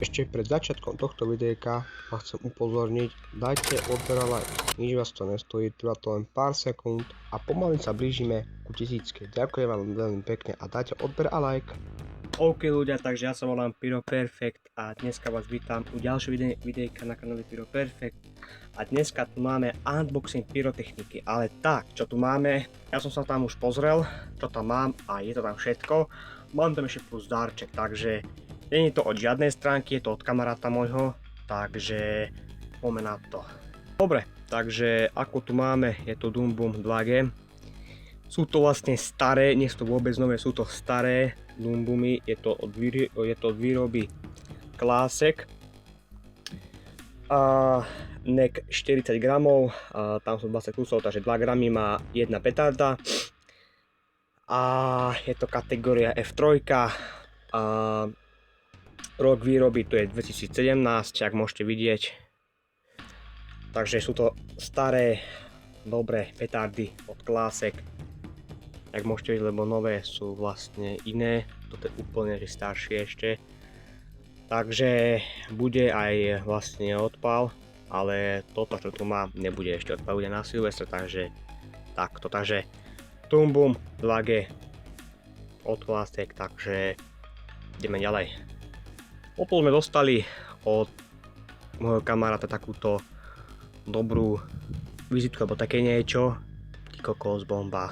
Ešte pred začiatkom tohto videjka vás chcem upozorniť, dajte odber a like, nič vás to nestojí, trvá to len pár sekúnd a pomaly sa blížime ku 1000. Ďakujem vám veľmi pekne a dajte odber a like. OK ľudia, takže ja sa volám Pyro Perfect a dneska vás vítam u ďalšieho videjka na kanále Pyro Perfect. A dneska tu máme unboxing pyrotechniky, ale tak, čo tu máme, ja som sa tam už pozrel, čo tam mám a je to tam všetko. Mám tam ešte plus darček, takže nie je to od žiadnej stránky, je to od kamaráta môjho, takže poďme na to. Dobre, takže ako tu máme, je to Doom Boom 2G. Sú to vlastne staré, nie sú to vôbec nové, sú to staré Doom Boomy, je to od výroby Classic. NEC 40 gramov, tam sú 20 kusov, takže 2 gramy má jedna petarda. A je to kategória F3. Rok výroby tu je 2017, ak môžete vidieť. Takže sú to staré, dobré petardy od Classic. Jak môžete vidieť, lebo nové sú vlastne iné. Toto je úplne staršie ešte. Takže bude aj vlastne odpal, ale toto, čo tu mám, nebude ešte odpal, bude na Silvestre, takže takto. Takže Doom Boom 2G od Classic, takže ideme ďalej. Potom sme dostali od môjho kamaráta takúto dobrú vizitku, alebo také niečo. Ty kokos, bomba.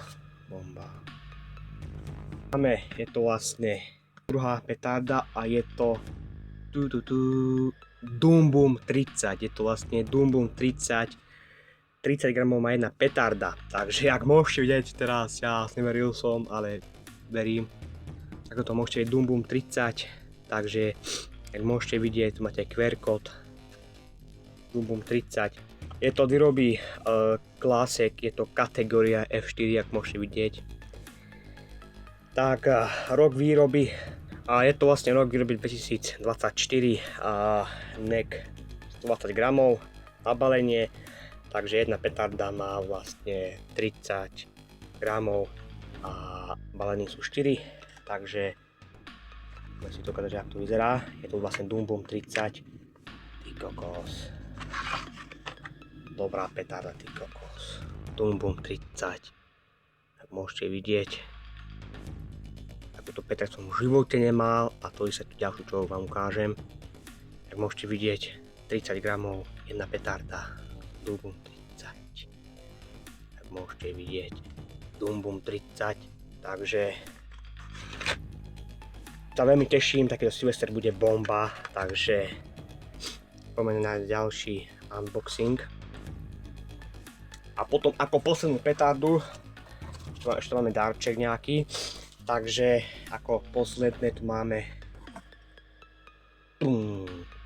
Máme, je to vlastne druhá petarda a je to Doom Boom 30. Je to vlastne Doom Boom 30. 30 gramov má jedna petarda. Takže ak môžete vidieť teraz, ja neveril som, ale verím. Ako to môžete vidieť, Doom Boom 30. Takže ak môžete vidieť, tu máte QR kód Doom Boom 30. Je to od výroby Classic, je to kategória F4, ak môžete vidieť. Tak rok výroby, a je to vlastne rok výroby 2024, NEC 120 gramov na balenie, takže jedna petarda má vlastne 30 gramov a balení sú 4, takže môžem si to ukázať, ako to vyzerá. Je to vlastne Doom Boom 30. Ty kokos. Dobrá petarda, ty kokos. Doom Boom 30. Tak môžete vidieť. Takúto petardu som v živote nemal a to je tu ďalšiu, čo vám ukážem. Tak môžete vidieť 30 gramov, jedna petarda. Doom Boom 30. Tak môžete vidieť Doom Boom 30. Takže sa veľmi teším, takýto Silvester bude bomba, takže poďme na ďalší unboxing. A potom ako poslednú petardu, ešte máme darček nejaký, takže ako posledné tu máme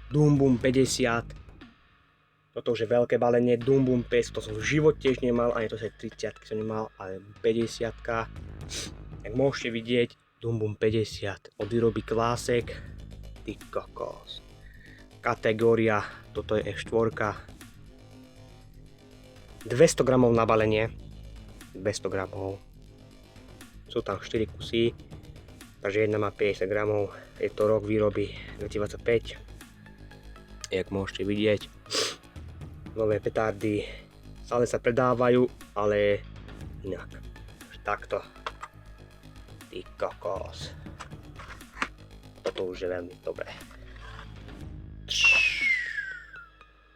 Doom Boom 50. Toto už je veľké balenie, Doom Boom 500, to som v živote tiež nemal, ani to sa 30 som nemal, ale 50. Jak môžete vidieť, Doom Boom 50 od výroby Classic. Ty kokos. Kategória, toto je F4. 200 gramov na balenie. 200 gramov. Sú tam 4 kusy. Takže jedna má 50 gramov. Je to rok výroby 2025. Jak môžete vidieť, nové petardy stále sa predávajú, ale inak. Takto. Ty kokos. Toto už je veľmi dobré.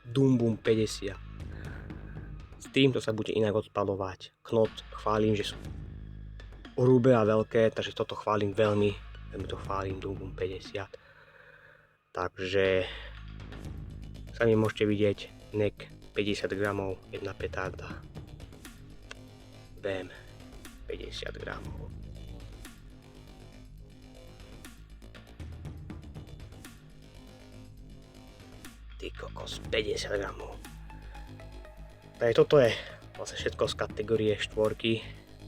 Doom Boom 50. S týmto sa bude inak odpalovať. Knot chválim, že sú hrubé a veľké, takže toto chválim veľmi to chválim, Doom Boom 50. Takže sami môžete vidieť NEC 50 gramov, jedna petarda. Bam, 50 gramov. Ty kokos, 50 gramov. Takže toto je vlastne všetko z kategórie 4.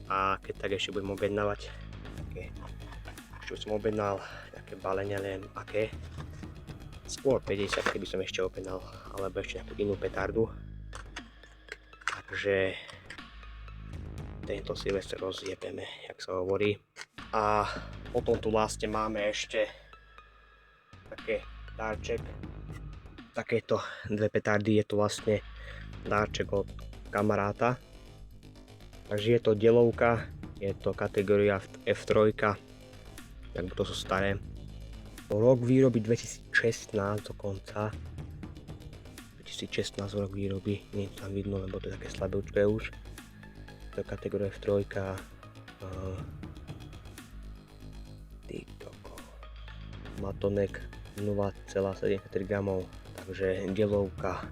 A keď tak ešte budem objednávať také, ešte som objednal nejaké balenia, neviem aké. Skôr 50, keby som ešte objednal, alebo ešte nejakú inú petardu. Takže tento Silvester rozjebeme, jak sa hovorí. A potom tu vlastne máme ešte také darček. Takéto dve petardy, je to vlastne darček od kamaráta. Takže je to delovka, je to kategória F3, tak to sú staré. Rok výroby 2016 dokonca. 2016 rok výroby, nie je tam vidno, lebo to je také slabúčké už. To je kategória F3. Matonek 0,73 gramov, takže delovka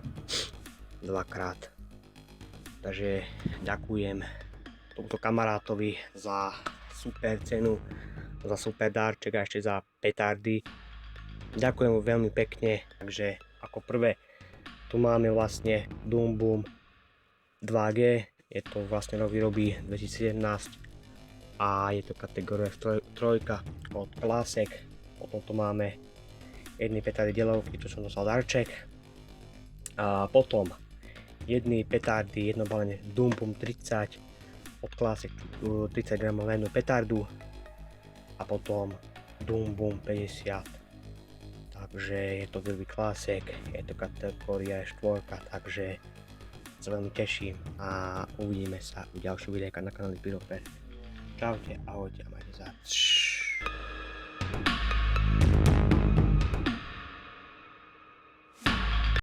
dvakrát. Takže ďakujem tomuto kamarátovi za super cenu, za super darček a ešte za petardy. Ďakujem mu veľmi pekne. Takže ako prvé tu máme vlastne Doom Boom 2G, je to vlastne rok výroby 2017 a je to kategória F3 od Classic. Potom tu máme jedny petardy delovky, čo som dostal darček. A potom jedny petardy, jedno balenie Doom Boom 30 od Classic, 30 gramov na jednu petardu. A potom Doom Boom 50. Takže je to veľmi Classic, je to kategória 4, takže sa veľmi teším a uvidíme sa u ďalšieho videa na kanáli Pyroper. Čaute, ahojte a majte sa.